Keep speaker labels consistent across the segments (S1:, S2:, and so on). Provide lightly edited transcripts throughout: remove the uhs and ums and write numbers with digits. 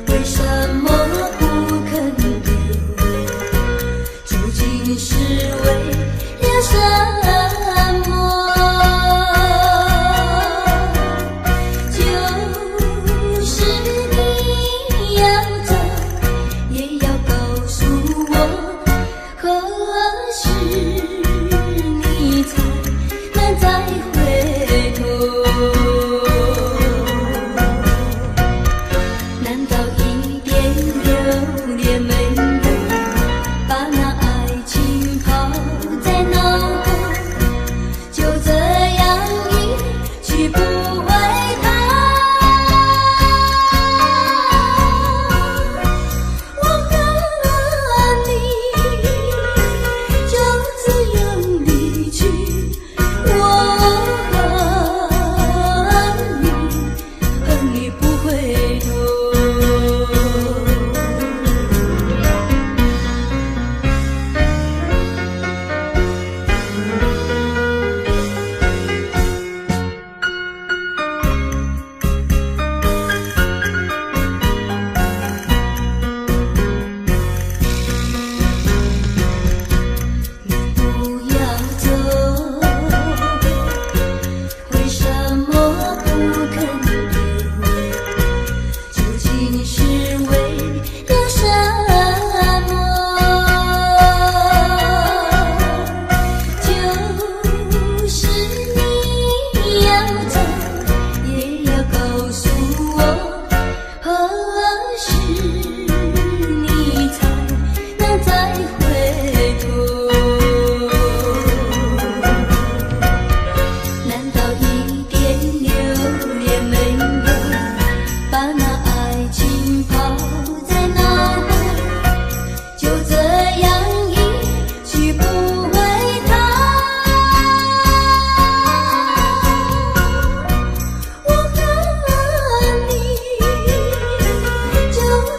S1: 为什么不肯留？究竟是为了什么？就是你要走，也要告诉我，何时你才能再回头？难道一点留恋没有，把那爱情抛在脑后，就这样一去不回头？我和你就这样离去，我和你不回头。不要走，为什么不肯留？究竟是为了什么？就是你要走，也要告诉我，何时你才能再回头？难道一点留恋没有，把那爱情抛在脑后，就这样一去不回头？我和你就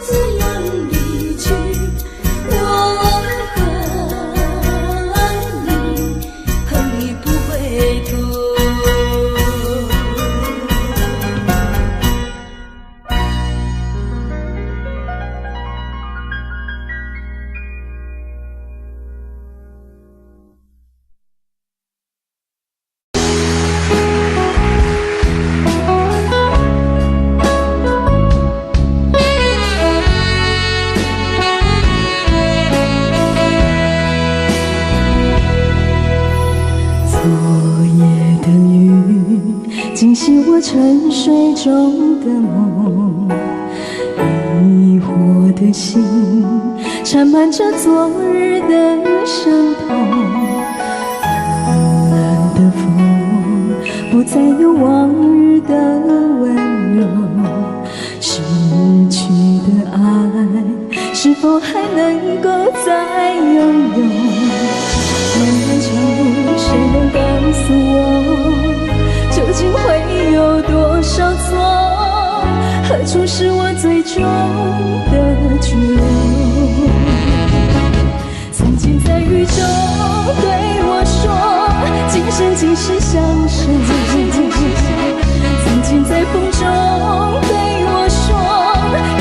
S1: 这样离去，我和你不回头。
S2: 昨夜的雨惊醒我沉睡中的梦，疑惑的心缠满着昨日的伤痛。懒懒的风不再有往日的温柔，失去的爱是否还能够再拥有？漫漫长路，谁能告诉我，究竟会有多少错？何处是我最终的居留？曾经在雨中对我说，今生今世相守。曾经在风中对我说，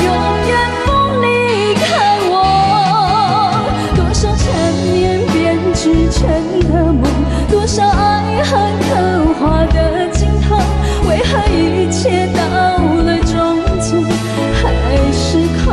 S2: 永远不离开我。多少缠绵编织成的梦，多少爱恨刻画的镜头，为何一切到了终极还是空？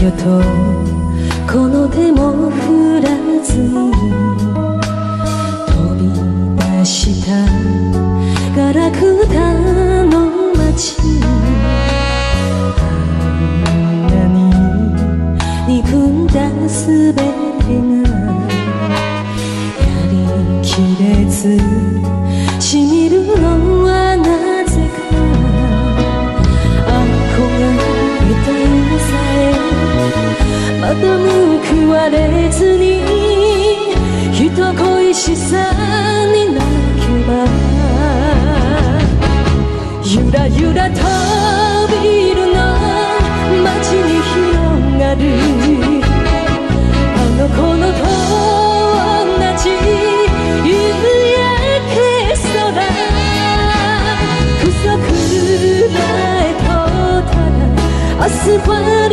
S2: よとこの手も振らずに飛び出したガラクタの街に、あんなに憎んだすべてがやりきれずしみるのはなぜか。憧れた夢さえまた報われずに、人恋しさに泣けば Асфальт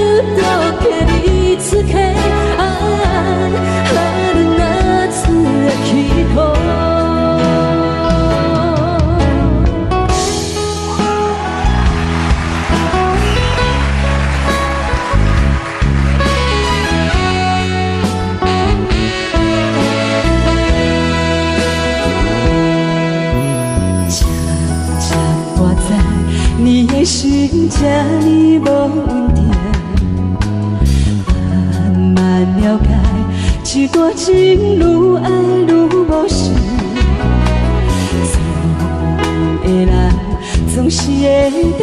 S2: перицкая你的心这呢无稳定，慢慢了解，一段情愈爱愈无实。错的人总是会提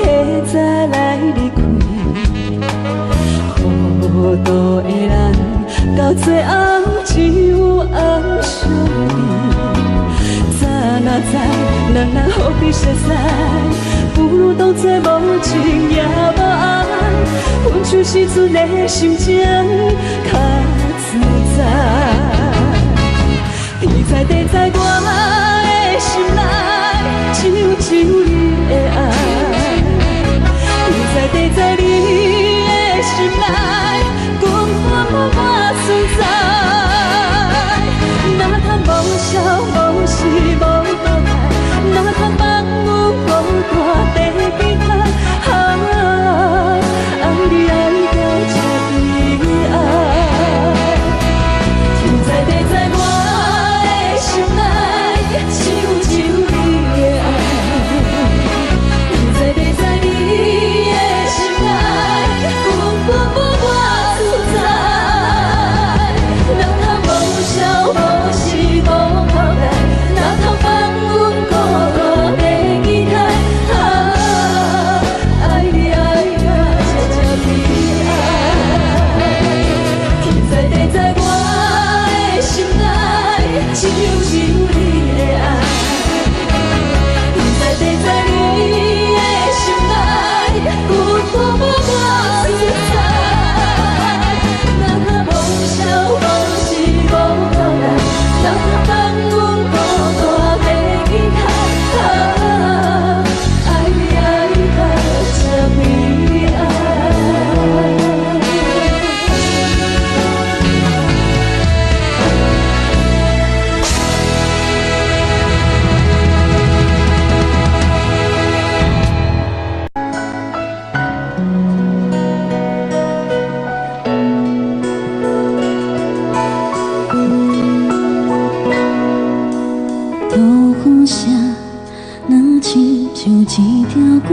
S2: 早来离开，糊涂的人到最后只有红相依。早若知两人何必相识？不如当作无情也无爱，分手时阵的心情较自在。天在地在我的心内，只有你的爱。天在地在你的心内，讲我无我存在。哪通无笑无死无倒来，哪通放阮孤单在其他，爱你爱到这悲哀。天在地在我的心内，只有你的爱。天在地在你的心内，根本无我存在。哪通无笑无死无倒来，哪通放阮孤单在其他，爱你爱到这悲哀。天在地在我的心内，只有你的爱。天在地在你的心内，根本无我存在。哪通无笑无死无倒来，哪通放阮孤单在其他，爱你爱到这悲哀。大雨声若亲像一条歌，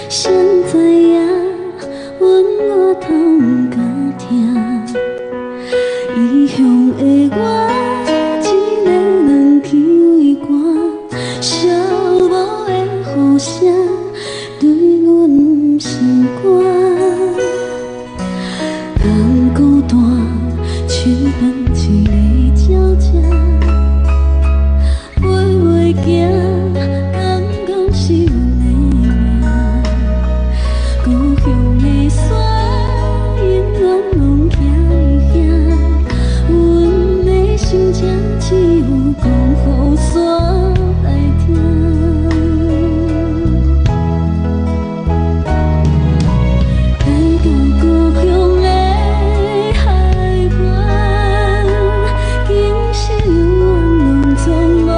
S2: 谁知影阮我通甲听？异乡的我，一个人去为歌，寂寞的雨声对阮心肝。人孤单，手放一个鸟只。飞袂行，感觉是阮的命。故乡的山，永远拢徛伊遐。阮的心情只有讲予山来听。来到故乡的海岸，今世永远拢总无。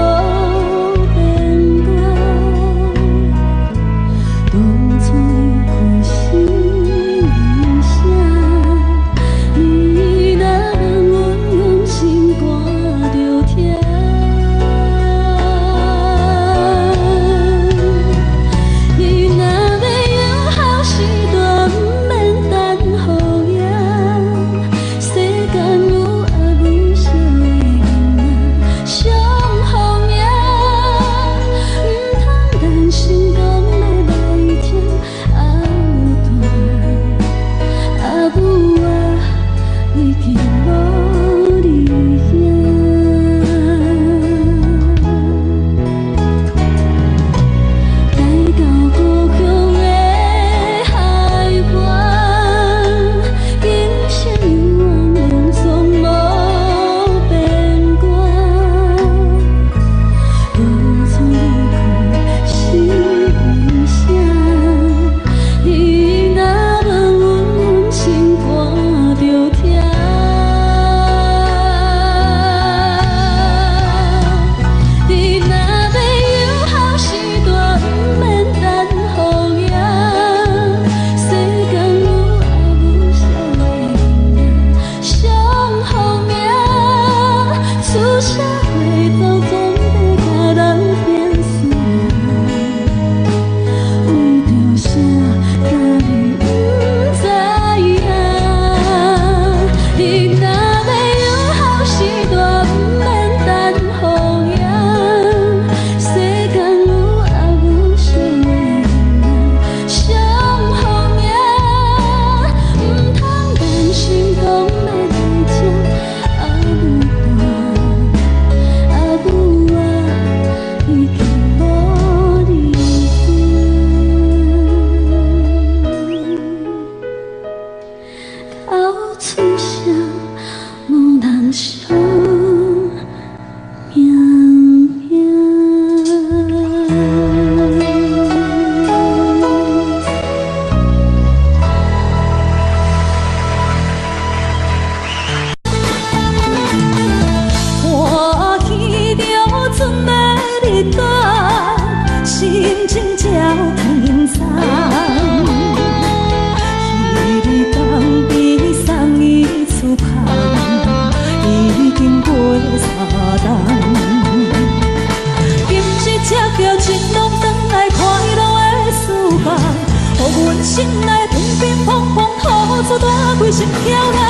S2: 心内乒乒乓乓，吐出大几心跳人，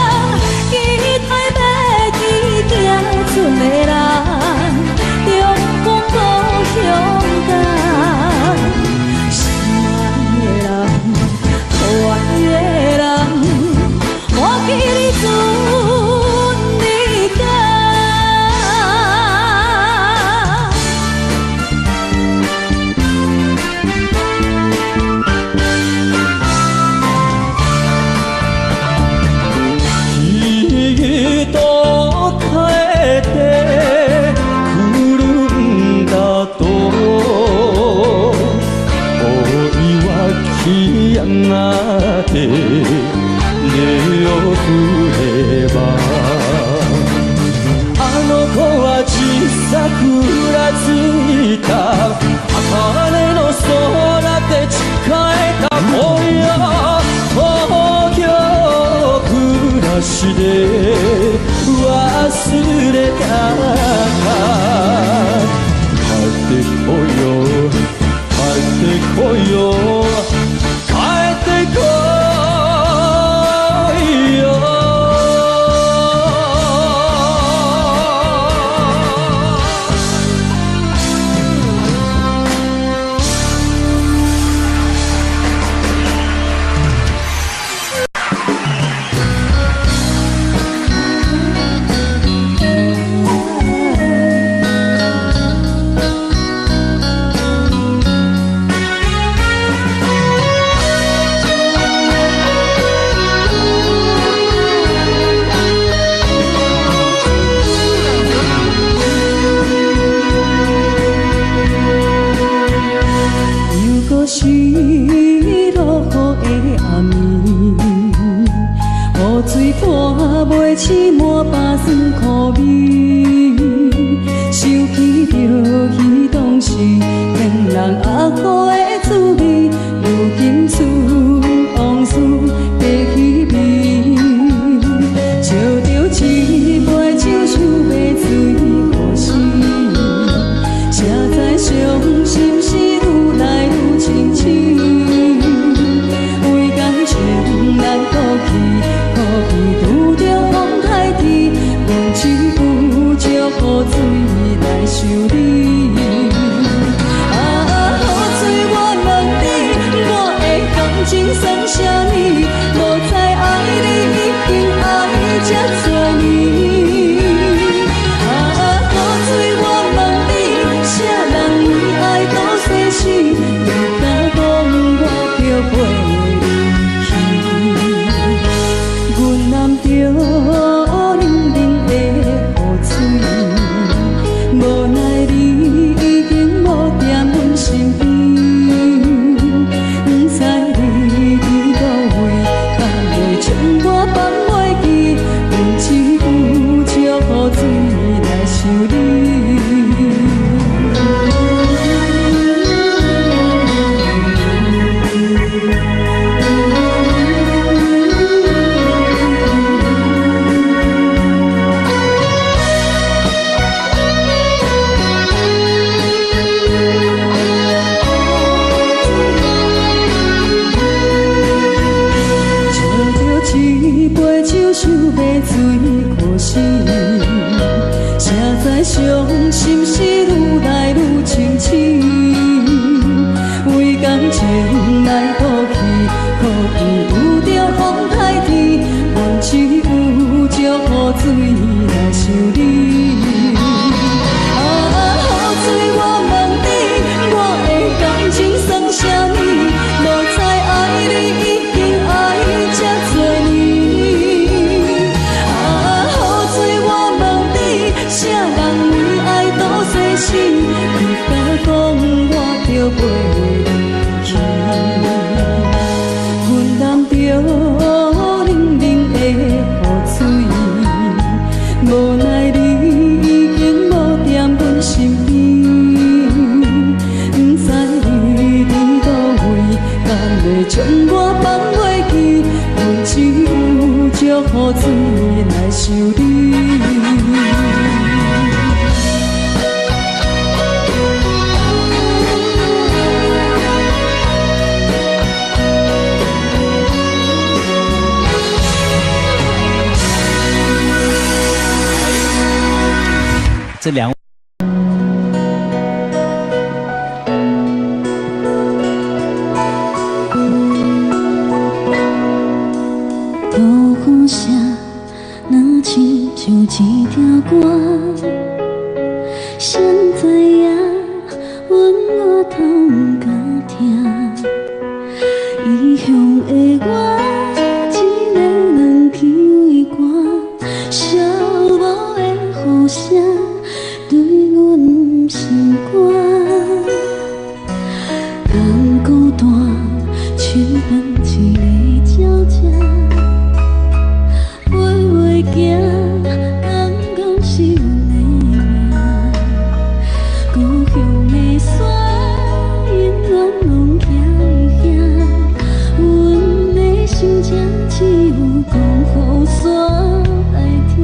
S2: 期待要去行出的人，中风故乡感，心爱的人，可爱的人，我记你阵你间。なって根を振ればあの子は小さくふらついた茜の空で誓えた恋よ東京暮らしで忘れたか帰ってこよ帰ってこよ是落雨的暗暝，雨水泼袂起满巴酸苦味，想起着彼当时骗人压苦的滋味，如今厝往事白稀微，笑着一杯酒想要醉过时，谁知伤心事愈来愈清醒，为感情难过去，可比拄着风台天，无知有。袂离去。阮淋着冷冷的雨水，无奈你已经无踮阮身边，不知你伫倒位，敢会将我放袂记？阮只有祝雨水来想你。
S3: 这两
S2: 大雨声若亲像一条歌，谁知影阮额头不敢听，异乡的我只能两起为歌，寂寞的雨声对阮心肝，人孤单，像放一个鸟只，飞袂行，敢讲是阮的命。故乡的山，永远拢徛在遐，阮的心情只有讲予山来听。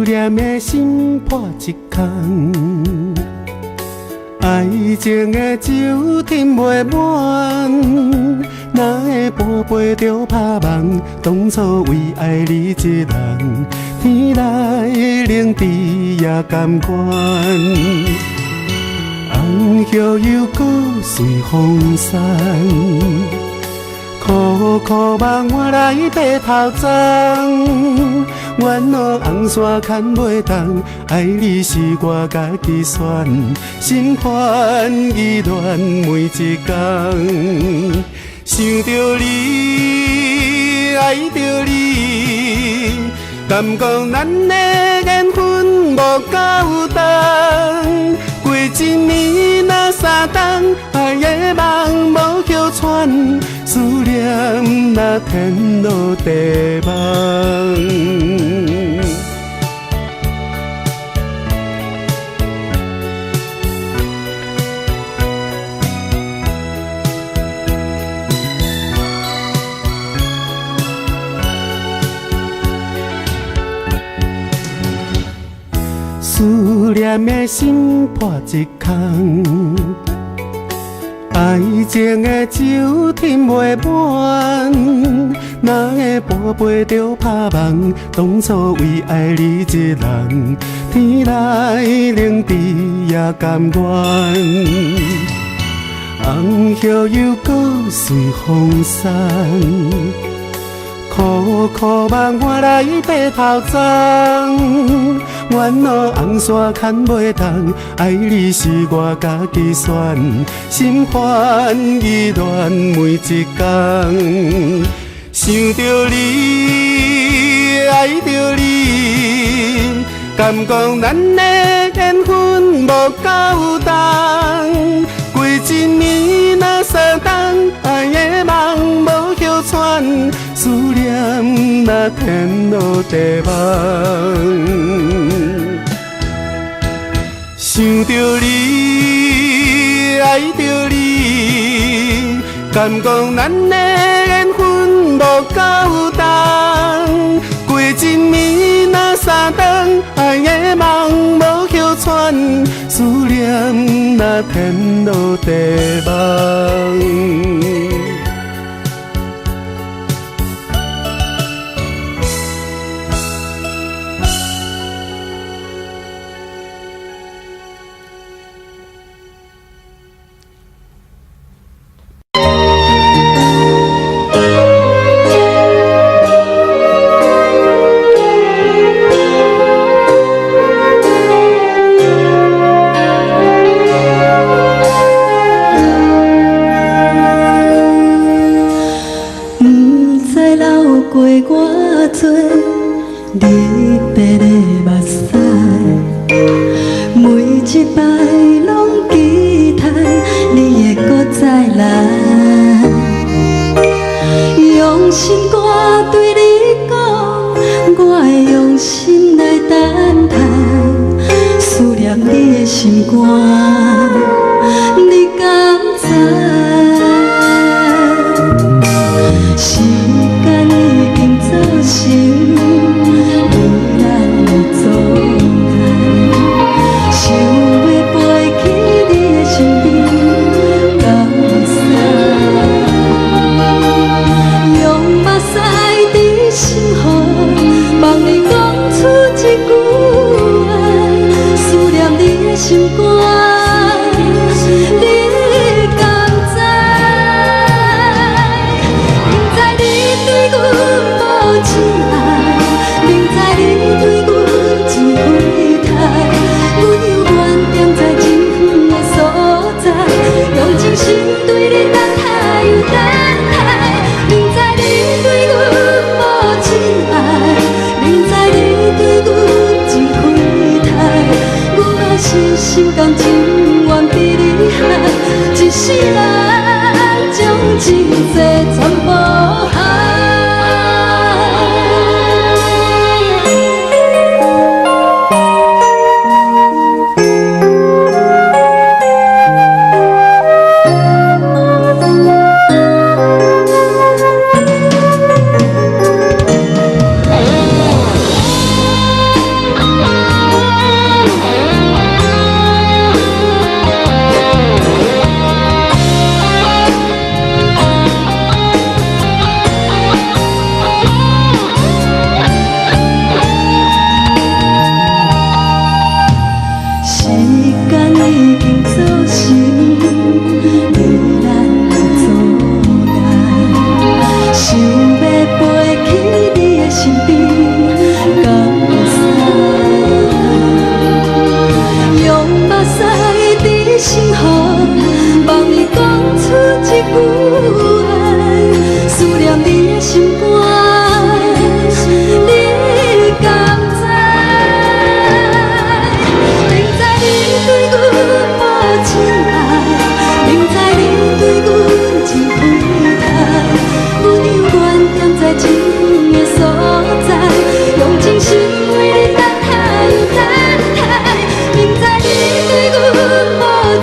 S4: 念的心破一空，爱情的酒斟袂满，哪会半杯就拍梦？当初为爱你一人，天来冷滴也甘愿。红叶又搁随风散，苦苦望我来白头鬃。远路红线牵袂动，爱你是我家己选，心烦意乱每一天。想着你，爱着你，敢讲咱的缘分无够重？过一年若三冬，爱的梦无休喘，思念若天落地网。思念的心破一空，爱情的酒斟袂满，哪会半杯就拍梦？当初为爱你一人，天来冷滴也甘愿。红叶又搁随风散，苦苦望我来白头鬃。远路红线牵袂动，爱你是我家己选，心烦意乱每一天。想着你，爱着你，敢讲咱的缘分无够重？过一年若三冬，爱的梦无休喘，思念若天落地网。想着你，爱着你，敢讲咱的缘分无够重？过一年若三冬，爱的梦无休喘，思念若天落地网。
S2: 离别的目屎，每一摆拢期待你会搁再来。用心歌对你讲，我会用心来等待，思念你的心肝，你敢知？时间已经造成。心肝，你敢知？明知你对阮无情爱，明知你对阮真亏待，阮犹原踮在情远的所在，用真心对你等待又等待。明知你对阮无情爱，明知你对阮真亏待，阮嘛是心甘情愿比你害，一世人将一切全部害。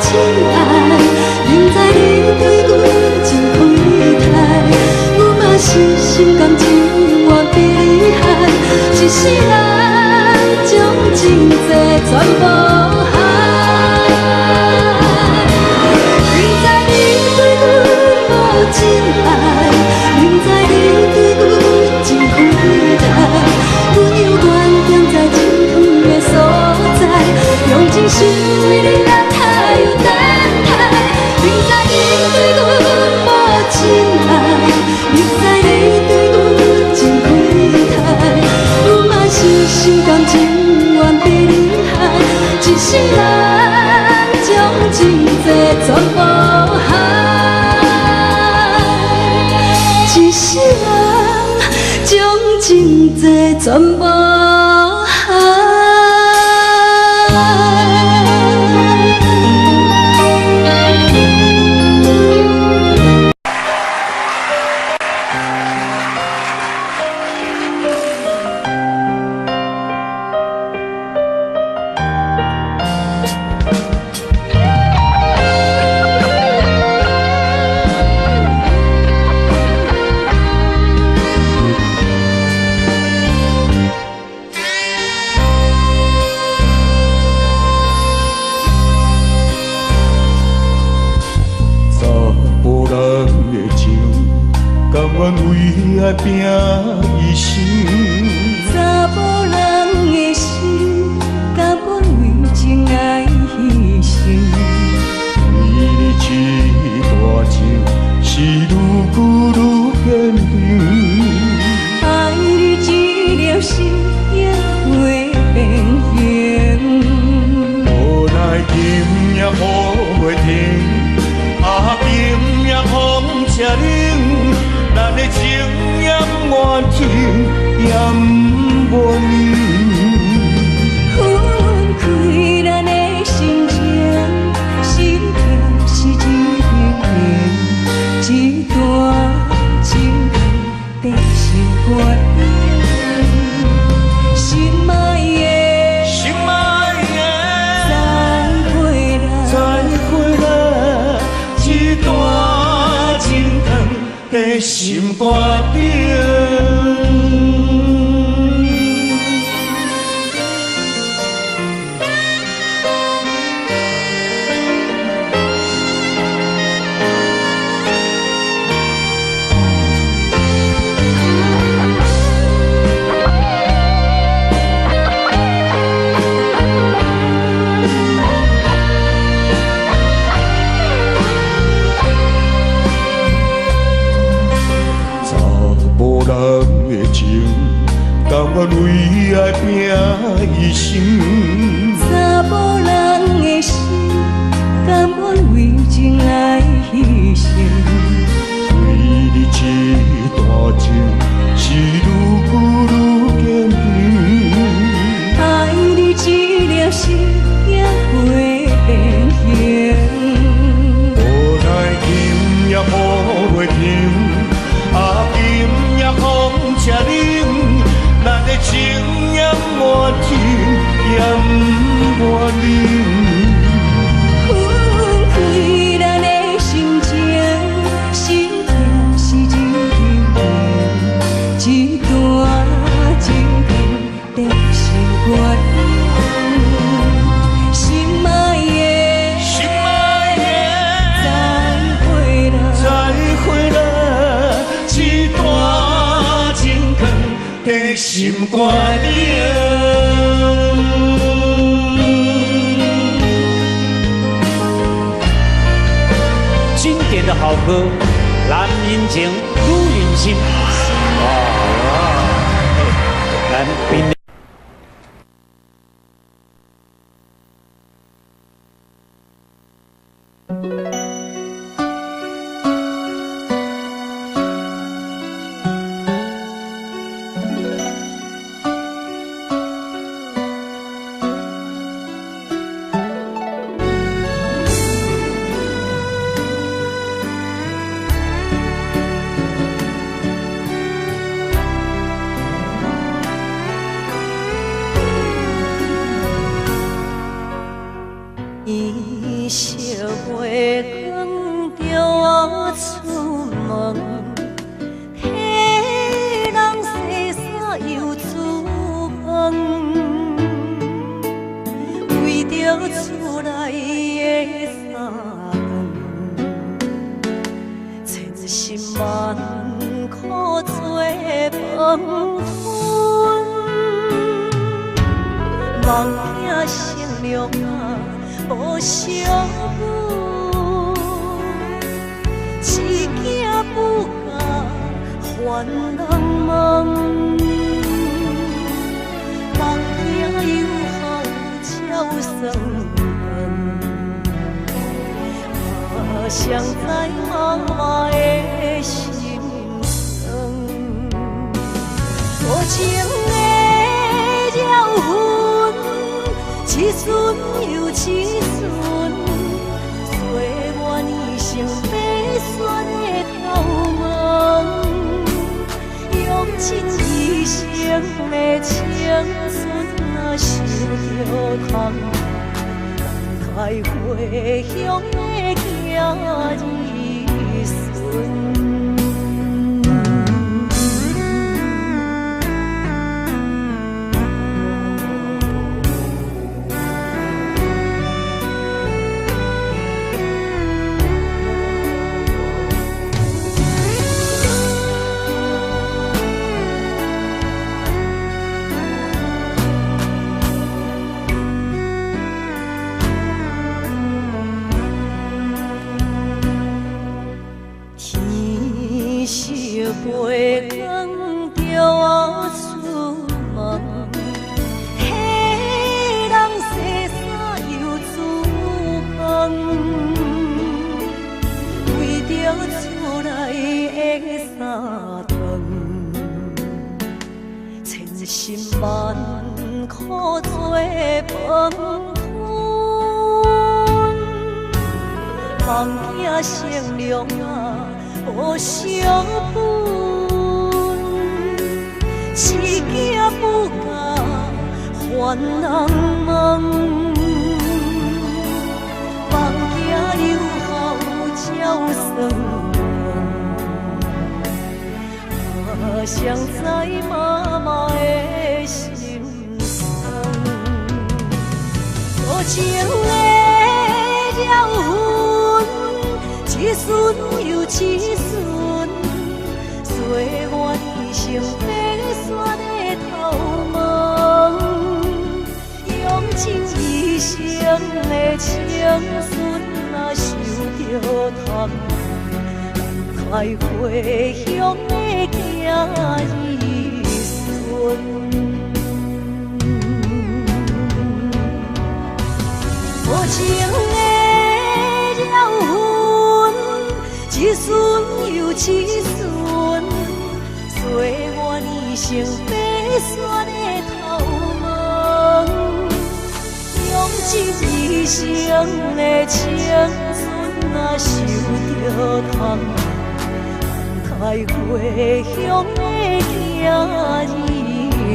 S2: 真爱，明知你对阮真亏待，我嘛是心甘情愿被你害，一世人将真多全部害。明知你对阮无真爱，明知你对阮真亏待，阮犹原踮在真远的所在，用真心为你来太又等待。明知你对阮无真爱，明知你对阮真亏待，我嘛是心甘情愿被你害，一世人将真多全部害，一世人将真多全部害。
S3: 拼一生，
S2: 查某人的心，甘愿为情爱牺牲。
S3: 为你这段情，是愈久愈坚定。
S2: 爱你这粒心也会变形。
S3: 无奈今夜雨袂停，今夜风车冷，咱的情也不愿停，也不愿冷。
S2: 分开咱的心情，心痛是一片片，一段情在心肝顶，心爱的，
S3: 心爱的，
S2: 再会啦，
S3: 再会啦，一段情长在心肝顶。甘愿为爱拼一生，
S2: 查某人的心，甘愿为情爱牺牲。
S3: 为你这段情，是愈久愈坚定。
S2: 爱你这粒心也会变形。
S3: 无奈今夜雨袂停，今夜风车冷。咱的情也不愿停，也不愿冷。
S2: 分开咱的心情，心痛是一片片，一段情长在心肝顶。心爱的，
S3: 心爱的，
S2: 再会啦，
S3: 再会啦，一段情长。在心肝顶，
S5: 经典的好歌，男人情，女人心。咱宾。
S2: 月光着我出门，替人洗衫又煮饭，为着厝内的三顿，千辛万苦做饭分，望听声量啊无相分，一件不甲还人问，望听有好鸟算分，谁知妈妈的心酸，无情的鸟魂，一阵又一阵，岁月年成白雪的头毛，用尽一生的青春啊收着空，开回乡的囝儿孙。月光着我出门，替人洗衫又煮饭，为着厝内的三顿，千辛万苦做饭分，望听声量啊无相分。一件不甲还人问，望听有好鸟算分，谁知妈妈的心酸，无情的鸟魂，一瞬又一瞬，岁月年成白雪的头毛，用尽一生的青春啊收着痛，开回乡的囝儿孙。无情的鸟魂，一瞬又一瞬，岁月年成白雪的头毛，用尽一生的青春啊收着痛，开回乡的囝儿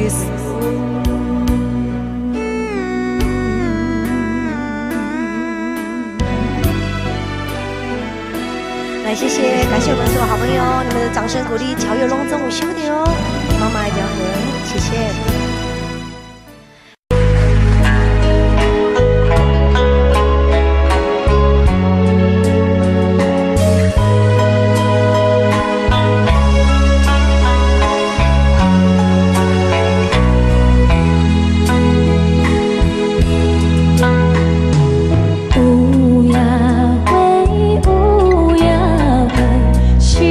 S2: 孙。
S6: 来，谢谢，感谢我们所有好朋友，你们的掌声鼓励，乔月龙中午休的哦，妈妈爱家人，谢谢。
S2: 守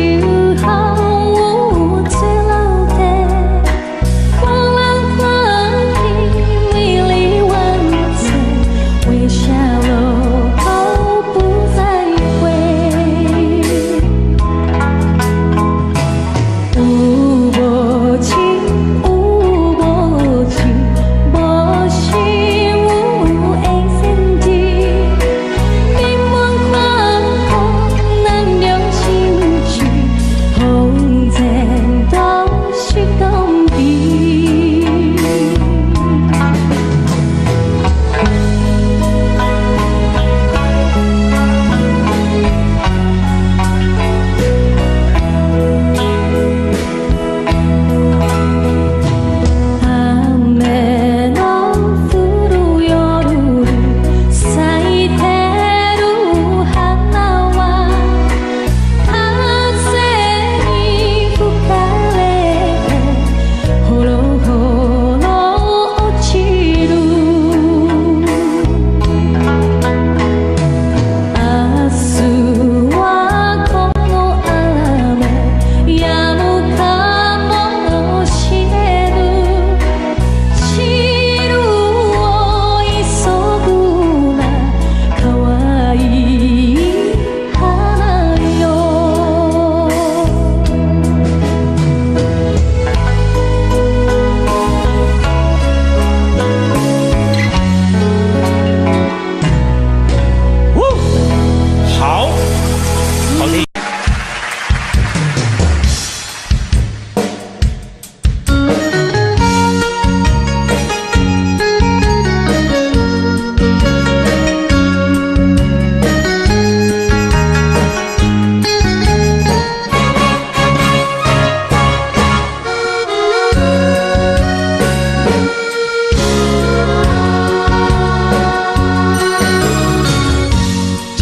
S2: 候有一路地，光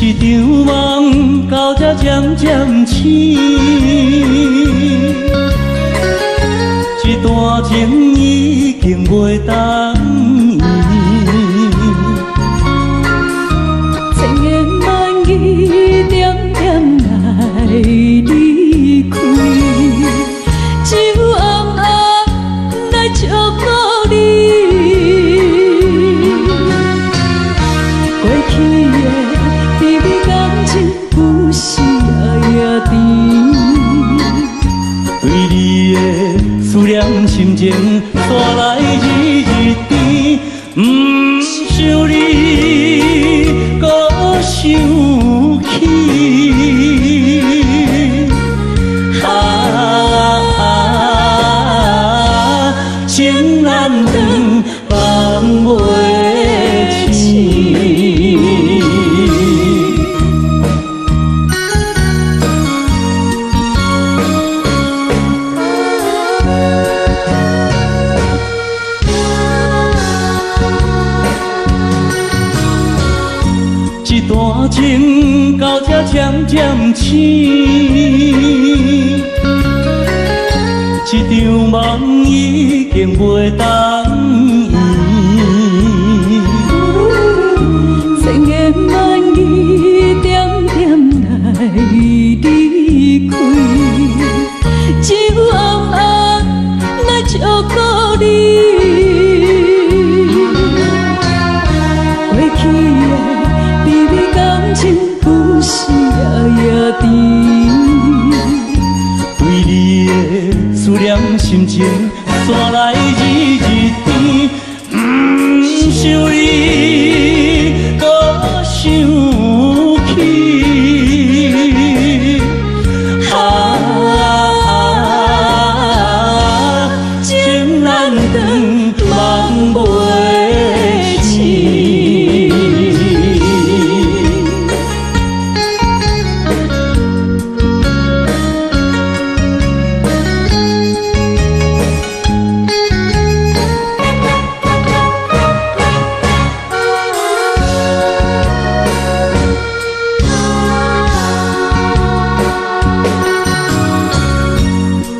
S7: 一场梦到这渐渐醒，一段情已经袂当圆。
S2: 千言万语点点来离开，只有暗暗来祝福你。过去的甜蜜感情有时也甜，
S7: 对你的思念心情带来日日甜，不想你搁想起。情难断，放袂清。一段情到这渐渐醒，一场梦已经袂当圆。
S2: 千言万语点点来离开，只有暗暗来祝福你。过去的甜蜜感情有时也甜，
S7: 对你的思念心情带来日日甜，不想你搁想起。情难断，梦袂清。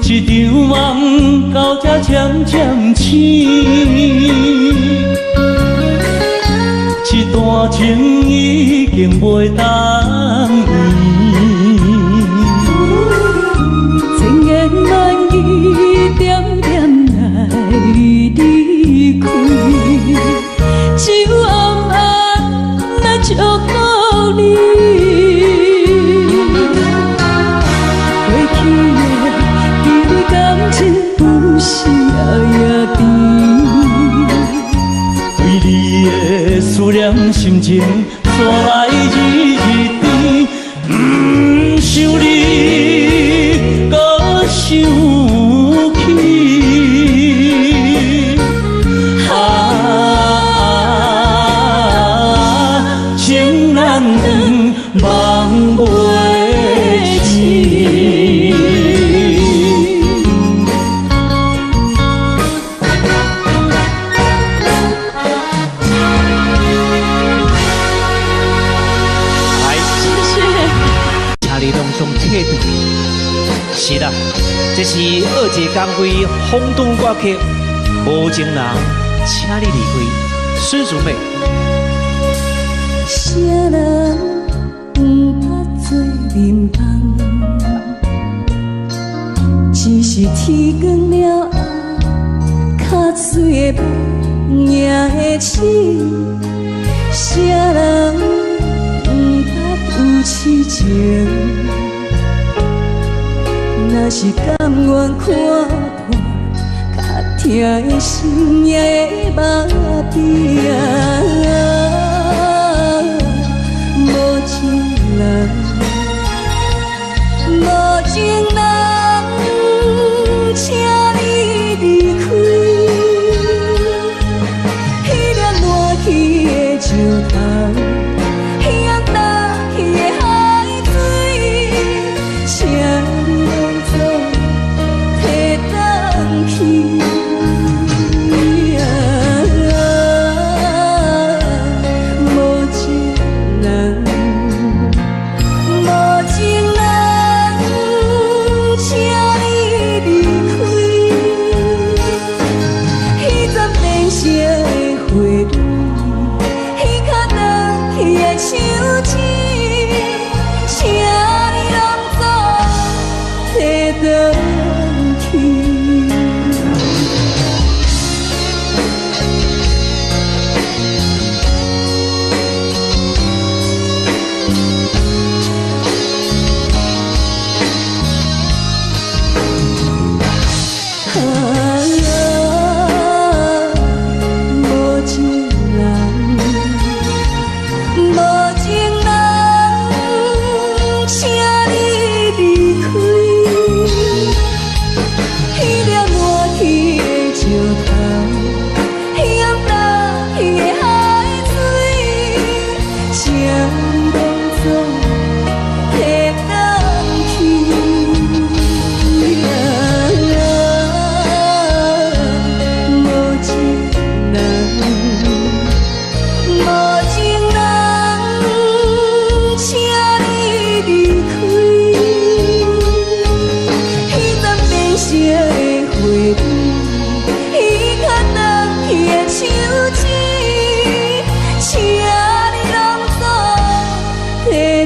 S7: 一场梦到这渐渐醒，一段情已经袂当圆。
S2: 千言万语点点来离开，只有暗暗来祝福你。过去的甜蜜感情有时也甜，
S7: 对你的思念心情带来日日甜，不想你搁想起。情难断，梦袂清。请你隆重退场。是啦，这是二姐刚为轰动歌曲，无情人，请你离开。孙淑美。
S2: 啥人不捌做眠梦，只是天光了后，较水的梦也会醒。啥人不捌有痴情，若是甘愿看破，较痛的心也会麻痹啊。无情人，无情人，请你离开。彼粒暖去的石头，遐大去的海水，请你拢总提返去。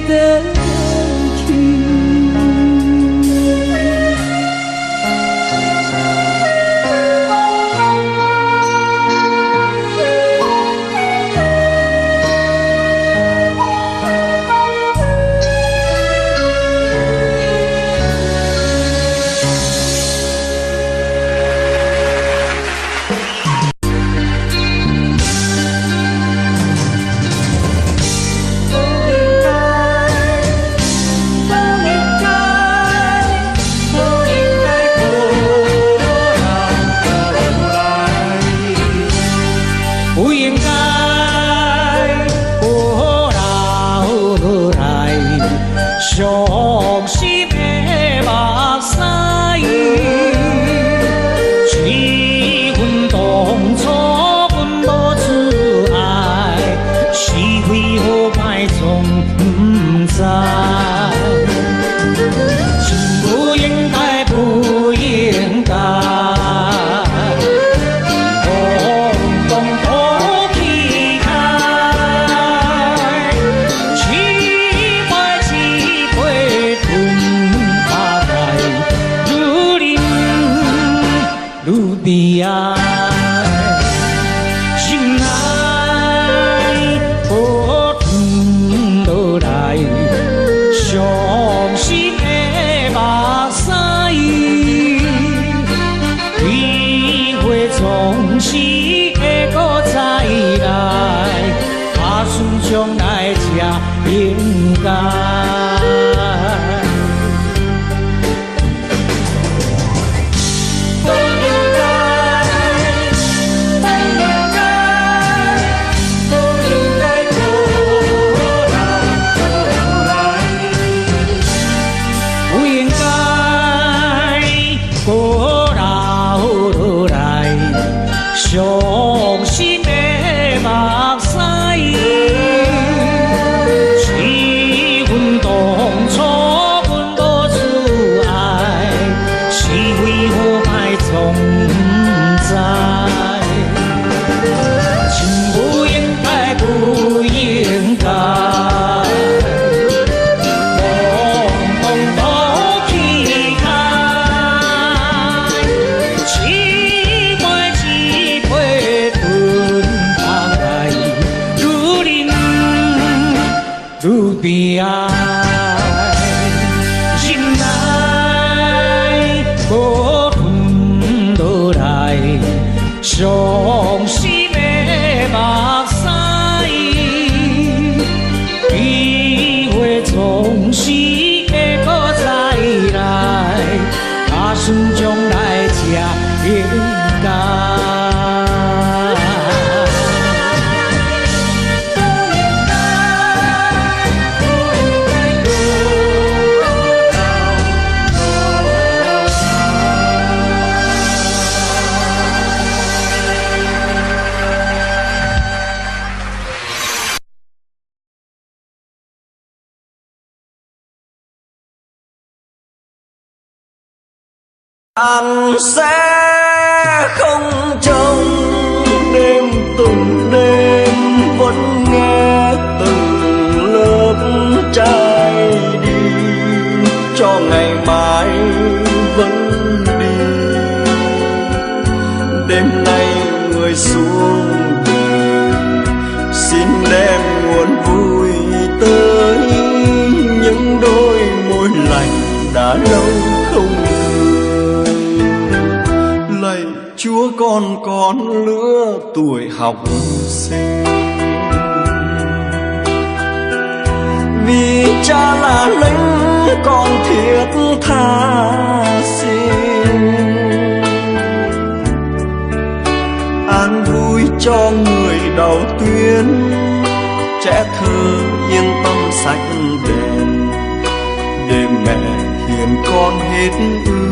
S7: 回去。
S3: Anh sẽ không trông đêm từng đêm vẫn nghe từng lớp trai đi cho ngày mai vẫn đi. Đêm nay người xuống về xin đem nguồn vui tới những đôi môi lạnh đã lâu không. Chúa con lứa tuổi học sinh, vì cha là lính con thiết tha xin. An vui cho người đầu tuyến, trẻ thơ yên tâm sạch đèn, để mẹ hiền con hết ưu.